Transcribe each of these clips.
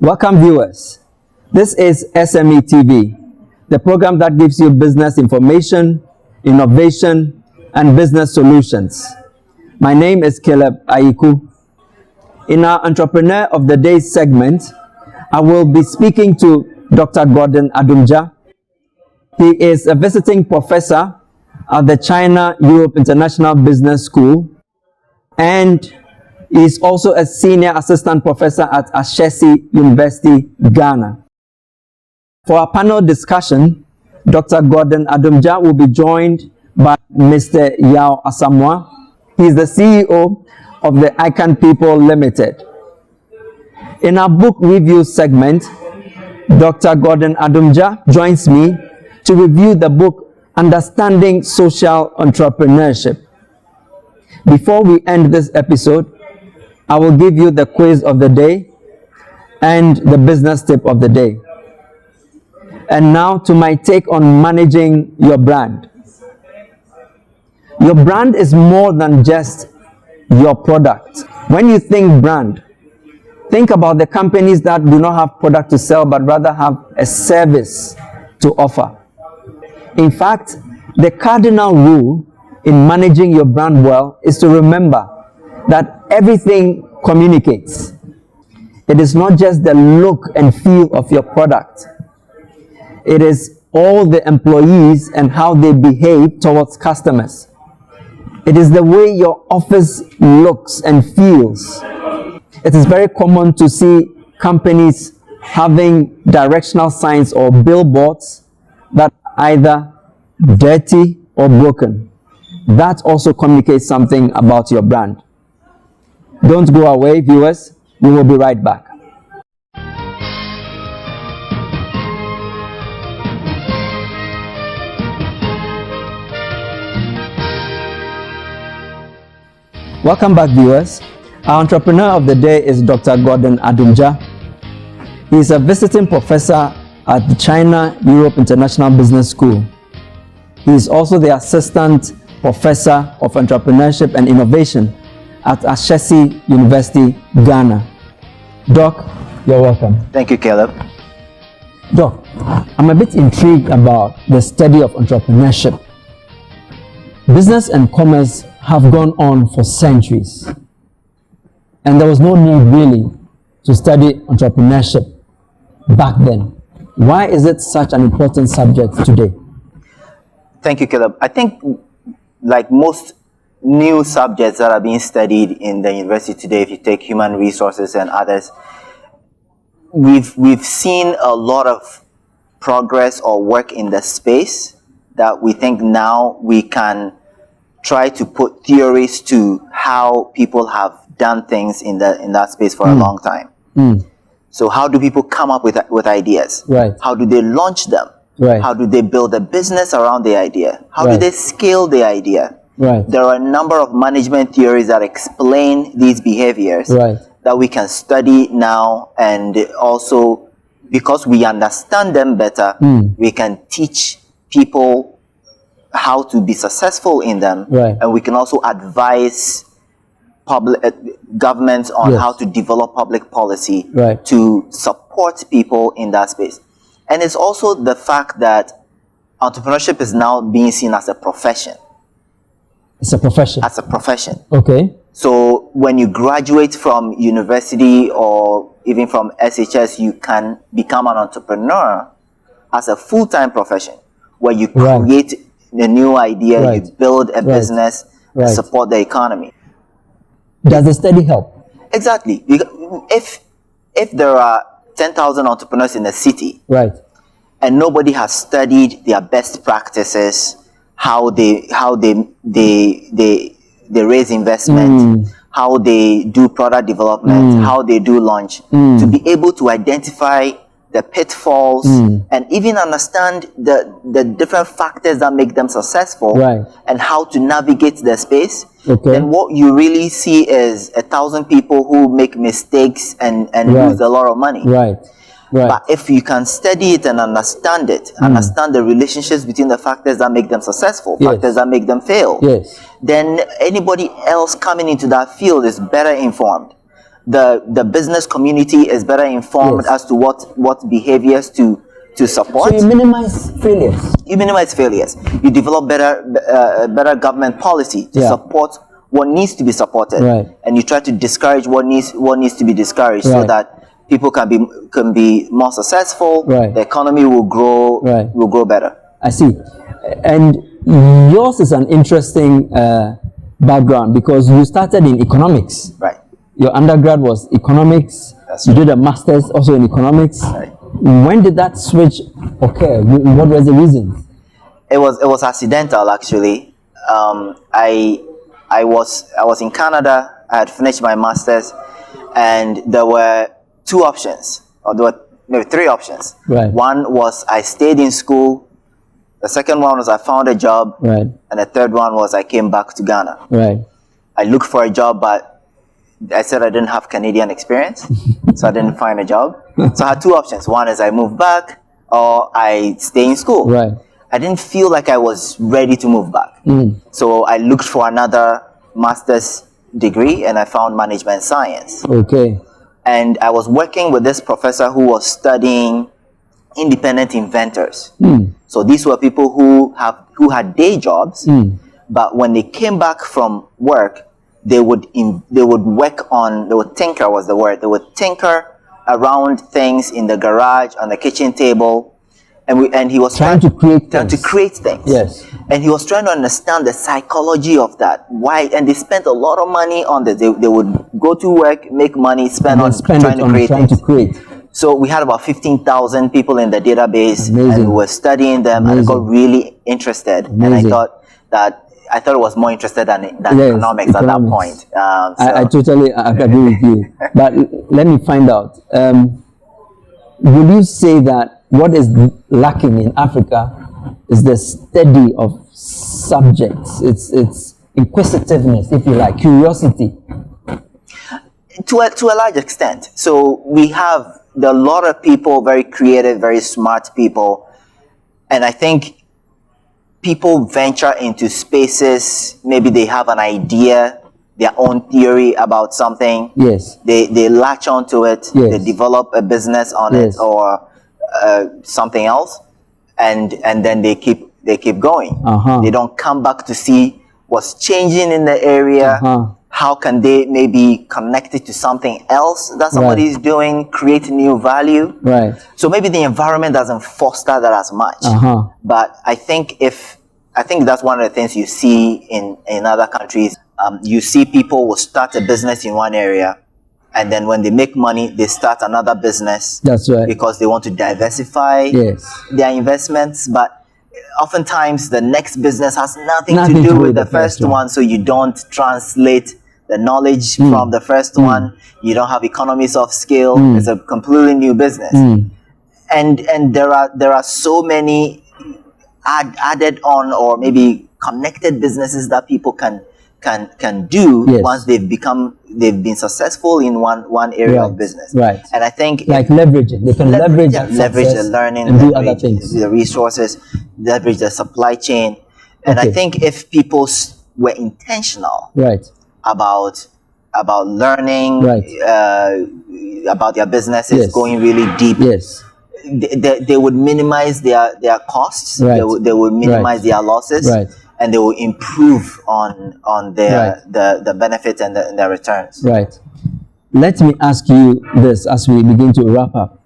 Welcome viewers. This is Sme TV, the program that gives you business information, innovation, and business solutions. My name is Caleb Aiku. In our Entrepreneur of the Day segment, I will be speaking to Dr. Gordon Adumja. He is a visiting professor at the China-Europe International Business School, and he is also a senior assistant professor at Ashesi University, Ghana. For our panel discussion, Dr. Gordon Adumja will be joined by Mr. Yao Asamoah. He is the CEO of the Icon People Limited. In our book review segment, Dr. Gordon Adumja joins me to review the book Understanding Social Entrepreneurship. Before we end this episode, I will give you the quiz of the day and the business tip of the day. And now to my take on managing your brand. Your brand is more than just your product. When you think brand, think about the companies that do not have product to sell but rather have a service to offer. In fact, the cardinal rule in managing your brand well is to remember that everything communicates. It is not just the look and feel of your product. It is all the employees and how they behave towards customers. It is the way your office looks and feels. It is very common to see companies having directional signs or billboards that are either dirty or broken. That also communicates something about your brand. Don't go away, viewers. We will be right back. Welcome back, viewers. Our entrepreneur of the day is Dr. Gordon Adumja. He is a visiting professor at the China-Europe International Business School. He is also the assistant professor of entrepreneurship and innovation at Ashesi University, Ghana. Doc, you're welcome. Thank you, Caleb. Doc, I'm a bit intrigued about the study of entrepreneurship. Business and commerce have gone on for centuries, and there was no need really to study entrepreneurship back then. Why is it such an important subject today? Thank you, Caleb. I think, like most new subjects that are being studied in the university today, if you take human resources and others, we've seen a lot of progress or work in the space that we think now we can try to put theories to how people have done things in that space for a long time. So how do people come up with ideas? Right. How do they launch them? Right. How do they build a business around the idea? How do they scale the idea? Right. There are a number of management theories that explain these behaviors that we can study now, and also because we understand them better, we can teach people how to be successful in them, and we can also advise public governments on how to develop public policy to support people in that space. And it's also the fact that entrepreneurship is now being seen as a profession. It's a profession. As a profession. Okay. So when you graduate from university or even from SHS, you can become an entrepreneur as a full-time profession, where you create a new idea, you build a business, support the economy. Does the study help? Exactly. If there are 10,000 entrepreneurs in a city, and nobody has studied their best practices, how they raise investment, how they do product development, how they do launch, to be able to identify the pitfalls and even understand the different factors that make them successful, and how to navigate the space, then what you really see is 1,000 people who make mistakes and lose a lot of money. But if you can study it and understand it, understand the relationships between the factors that make them successful, factors that make them fail, then anybody else coming into that field is better informed. the business community is better informed as to what behaviors to support. So you minimize failures. You minimize failures. You develop better government policy to support what needs to be supported, and you try to discourage what needs to be discouraged, so that people can be more successful. The economy will grow better. I see. And yours is an interesting background, because you started in economics. Your undergrad was economics. You did a master's also in economics. When did that switch occur? What was the reason? It was accidental, actually. I was in Canada. I had finished my master's, and there were two options, or there were maybe three options. One was I stayed in school. The second one was I found a job, and the third one was I came back to Ghana. I looked for a job, but I said I didn't have Canadian experience, so I didn't find a job. So I had two options. One is I move back, or I stay in school. I didn't feel like I was ready to move back. So I looked for another master's degree, and I found management science. And I was working with this professor who was studying independent inventors. So these were people who had day jobs, but when they came back from work, they would tinker was the word. They would tinker around things in the garage, on the kitchen table, and he was trying to create things. And he was trying to understand the psychology of that. Why? And they spent a lot of money on this. They would go to work, make money, spend on trying to create things. So we had about 15,000 people in the database, and we were studying them, and I got really interested. And I thought it was more interested than economics at that point. I totally agree with you. But let me find out. Would you say that what is lacking in Africa is the study of subjects? It's inquisitiveness, if you like, curiosity. To a large extent. So there are a lot of people, very creative, very smart people, and I think people venture into spaces. Maybe they have an idea, their own theory about something. They latch onto it. They develop a business on it, or something else, and then they keep going. They don't come back to see what's changing in the area. How can they maybe connect it to something else that somebody is doing, create new value? So maybe the environment doesn't foster that as much. But I think that's one of the things you see in other countries. You see people will start a business in one area, and then when they make money, they start another business. Because they want to diversify their investments. But oftentimes the next business has nothing to do with the first one, so you don't translate the knowledge from the first one. You don't have economies of scale. It's a completely new business. And there are so many added on, or maybe connected businesses that people can do once they've been successful in one area of business. And I think like leveraging, they can leverage the learning, and do other things, the resources, leverage the supply chain. And I think if people were intentional about learning about their businesses, going really deep, they would minimize their costs. They would minimize their losses. And they will improve on the benefits and their returns. Let me ask you this as we begin to wrap up.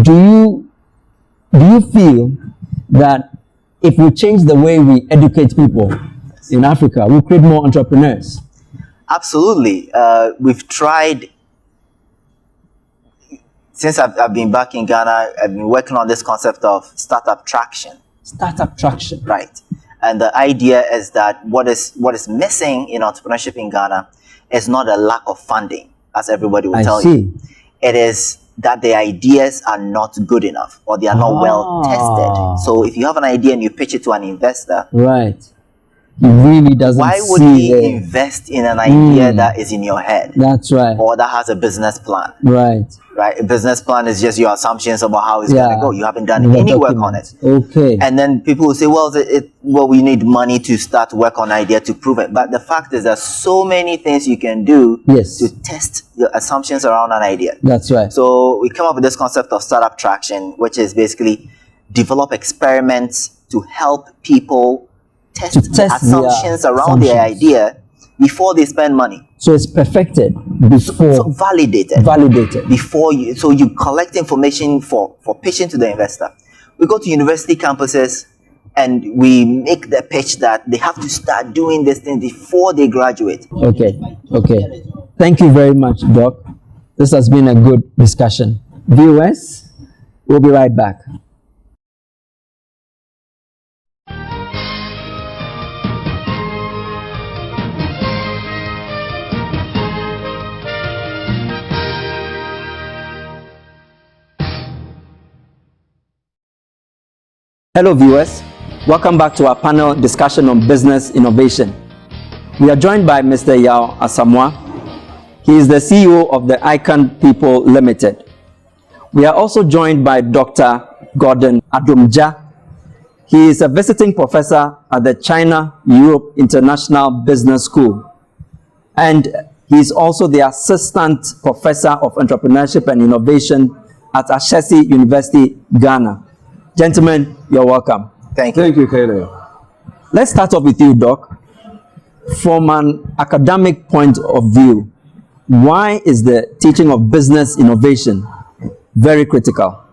Do you feel that if we change the way we educate people in Africa, we'll create more entrepreneurs? Absolutely. We've tried. Since I've been back in Ghana, I've been working on this concept of startup traction. Startup traction. And the idea is that what is missing in entrepreneurship in Ghana is not a lack of funding, as everybody will tell you. It is that the ideas are not good enough, or they are not well tested. So if you have an idea and you pitch it to an investor, he really doesn't Why would see he it. invest in an idea that is in your head? That's right. Or that has a business plan. Right. Right? A business plan is just your assumptions about how it's going to go. You haven't done The any work on document. it. Okay. And then people will say, well, we need money to start work on idea to prove it. But the fact is, there's so many things you can do to test your assumptions around an idea. That's right. So we come up with this concept of startup traction, which is basically develop experiments to help people test the assumptions around their idea before they spend money. So it's perfected before. So validated. Before you. So you collect information for pitching to the investor. We go to university campuses and we make the pitch that they have to start doing this thing before they graduate. Okay. Thank you very much, Doc. This has been a good discussion. Viewers, we'll be right back. Hello viewers, welcome back to our panel discussion on business innovation. We are joined by Mr. Yao Asamoah. He is the CEO of the Icon People Limited. We are also joined by Dr. Gordon Adumja. He is a visiting professor at the China-Europe International Business School. And he is also the assistant professor of entrepreneurship and innovation at Ashesi University, Ghana. Gentlemen, you're welcome. Thank you. Thank you, Caleb. Let's start off with you, Doc. From an academic point of view, why is the teaching of business innovation very critical?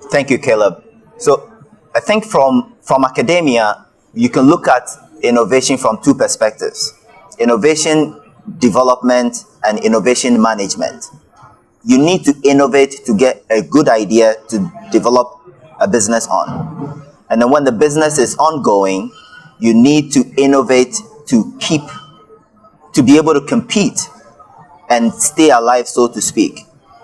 Thank you, Caleb. So I think from academia, you can look at innovation from two perspectives: innovation development and innovation management. You need to innovate to get a good idea to develop a business on. And then when the business is ongoing, you need to innovate to be able to compete and stay alive, so to speak,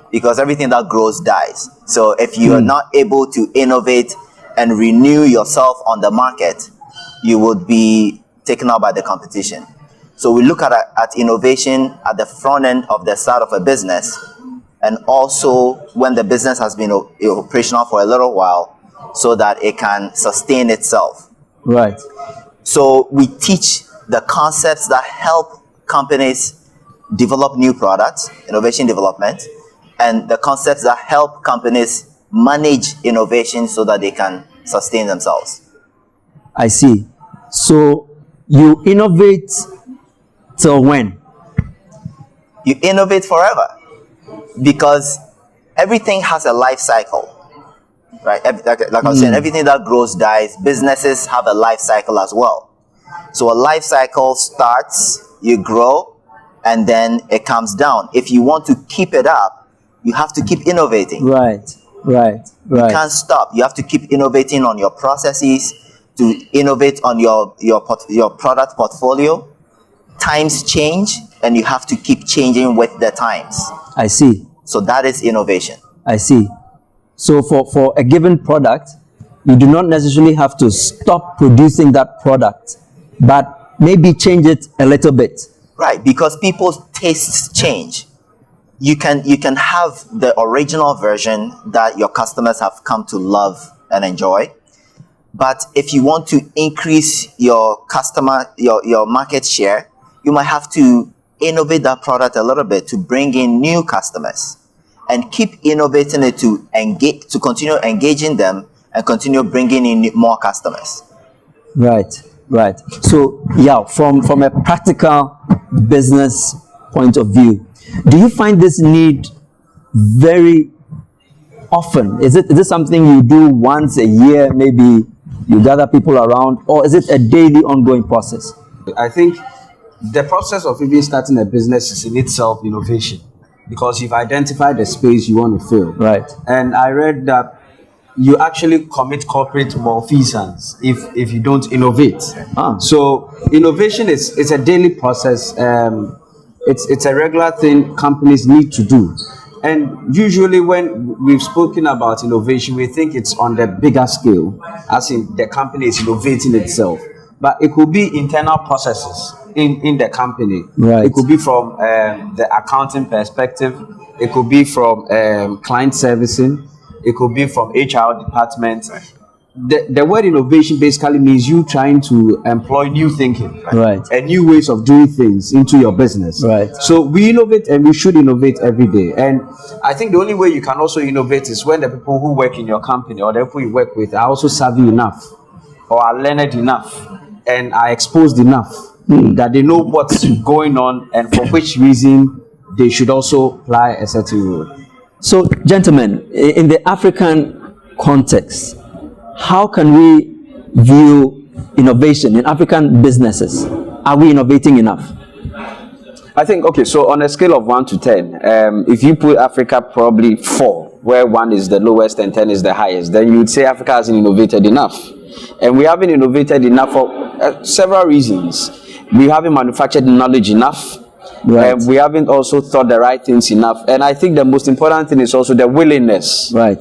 because everything that grows dies. So if you are not able to innovate and renew yourself on the market, you would be taken out by the competition. So we look at innovation at the front end of the start of a business, and also when the business has been operational for a little while, so that it can sustain itself. Right. So we teach the concepts that help companies develop new products, innovation development, and the concepts that help companies manage innovation so that they can sustain themselves. I see. So you innovate till when? You innovate forever, because everything has a life cycle, right? Like I was saying, everything that grows dies. Businesses have a life cycle as well. So a life cycle starts, you grow, and then it comes down. If you want to keep it up, you have to keep innovating. Right. You can't stop. You have to keep innovating on your processes, to innovate on your product portfolio. Times change, and you have to keep changing with the times. I see. So that is innovation. I see. So for a given product, you do not necessarily have to stop producing that product, but maybe change it a little bit. Right, because people's tastes change. You can have the original version that your customers have come to love and enjoy, but if you want to increase your market share, you might have to innovate that product a little bit to bring in new customers, and keep innovating it to continue engaging them and continue bringing in more customers. Right. So yeah, from a practical business point of view, do you find this need very often? Is it something you do once a year, maybe you gather people around, or is it a daily ongoing process? I think the process of even starting a business is in itself innovation, because you've identified the space you want to fill. Right. And I read that you actually commit corporate malfeasance if you don't innovate. So innovation is a daily process. It's a regular thing companies need to do. And usually when we've spoken about innovation, we think it's on the bigger scale, as in the company is innovating itself. but it could be internal processes in the company. Right. It could be from the accounting perspective. It could be from client servicing. It could be from HR department. The word innovation basically means you trying to employ new thinking, right, and new ways of doing things into your business. Right. So we innovate, and we should innovate every day. And I think the only way you can also innovate is when the people who work in your company or the people you work with are also savvy enough, or are learned enough, and are exposed enough that they know what's going on and for which reason they should also apply a certain rule. So, gentlemen, in the African context, how can we view innovation in African businesses? Are we innovating enough? I think, okay, so on a scale of 1 to 10, if you put Africa probably 4, where 1 is the lowest and 10 is the highest, then you would say Africa hasn't innovated enough. And we haven't innovated enough for several reasons. We haven't manufactured knowledge enough. Right. We haven't also thought the right things enough. And I think the most important thing is also the willingness, right,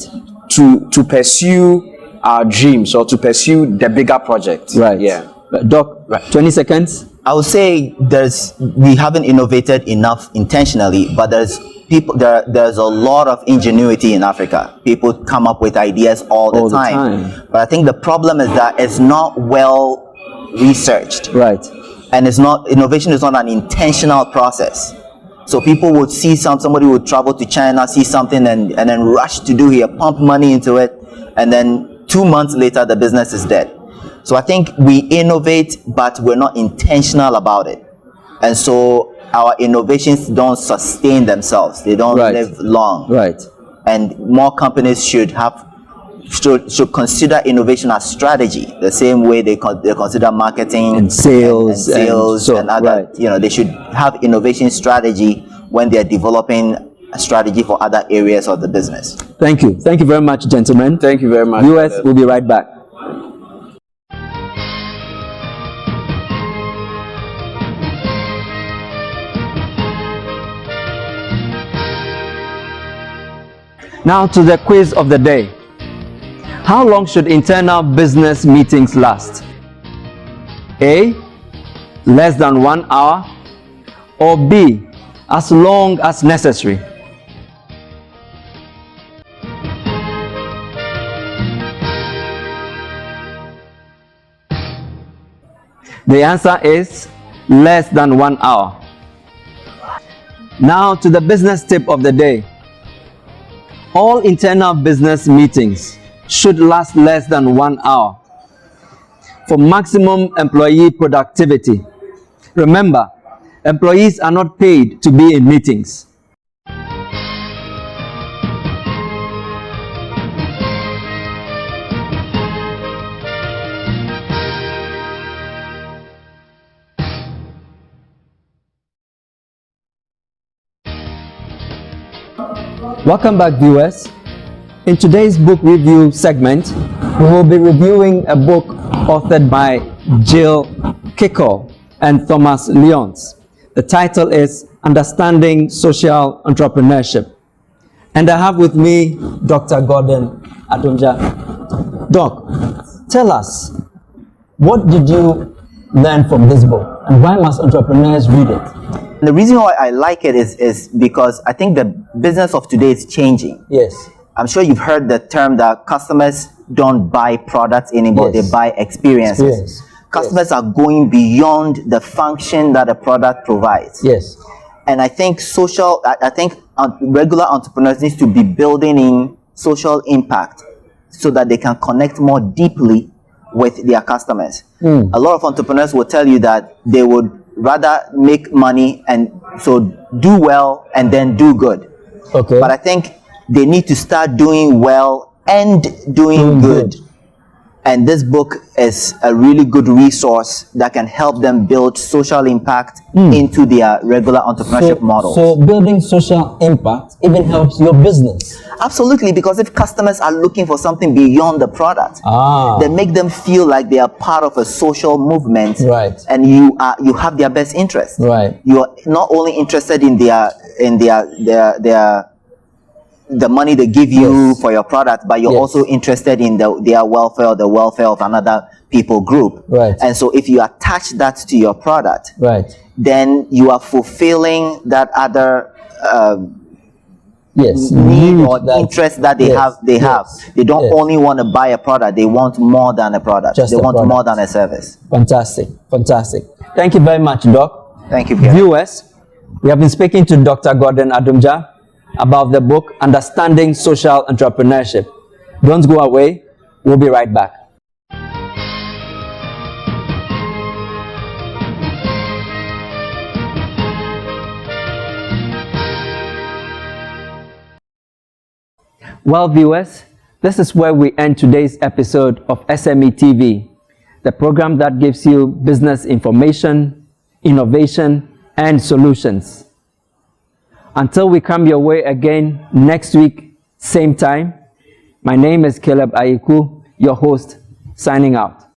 to pursue our dreams or to pursue the bigger project. Right. Yeah. Doc, right. 20 seconds. I would say we haven't innovated enough intentionally, but there's a lot of ingenuity in Africa. People come up with ideas all the time. But I think the problem is that it's not well researched. Right. And innovation is not an intentional process. So people would see somebody would travel to China, see something and then rush to do here, pump money into it, and then 2 months later the business is dead. So I think we innovate, but we're not intentional about it. And so our innovations don't sustain themselves. They don't live long. Right. And more companies should consider innovation as strategy, the same way they consider marketing and sales and other, they should have innovation strategy when they're developing a strategy for other areas of the business. Thank you. Thank you very much, gentlemen. Thank you very much. US will be right back. Now to the quiz of the day. How long should internal business meetings last? A, less than 1 hour, or B, as long as necessary? The answer is less than 1 hour. Now to the business tip of the day. All internal business meetings should last less than 1 hour for maximum employee productivity. Remember, employees are not paid to be in meetings. Welcome back, viewers. In today's book review segment, we will be reviewing a book authored by Jill Kickel and Thomas Lyons. The title is Understanding Social Entrepreneurship. And I have with me Dr. Gordon Adonja. Doc, tell us, what did you learn from this book and why must entrepreneurs read it? The reason why I like it is because I think the business of today is changing. Yes. I'm sure you've heard the term that customers don't buy products anymore, they buy experiences. Customers are going beyond the function that a product provides. Yes. And I think regular entrepreneurs need to be building in social impact so that they can connect more deeply with their customers. A lot of entrepreneurs will tell you that they would rather make money and so do well and then do good. Okay. But I think they need to start doing well and doing good. And this book is a really good resource that can help them build social impact into their regular entrepreneurship models. So building social impact even helps your business. Absolutely, because if customers are looking for something beyond the product, then make them feel like they are part of a social movement, and you have their best interest. You are not only interested in their the money they give you Yes. for your product, but you're Yes. also interested in their welfare or the welfare of another people group. Right. And so if you attach that to your product, Right. then you are fulfilling that other Yes. need or that- interest that they yes, have. yes, They don't yes. only want to buy a product; they want more than a product. Just they a want product. more than a service. Fantastic. Fantastic. Thank you very much, Doc. Thank you, Pierre. Viewers, we have been speaking to Dr. Gordon Adumja about the book Understanding Social Entrepreneurship. Don't go away. We'll be right back. Well, viewers, this is where we end today's episode of SME TV, the program that gives you business information, innovation, and solutions. Until we come your way again next week, same time, my name is Caleb Aiku, your host, signing out.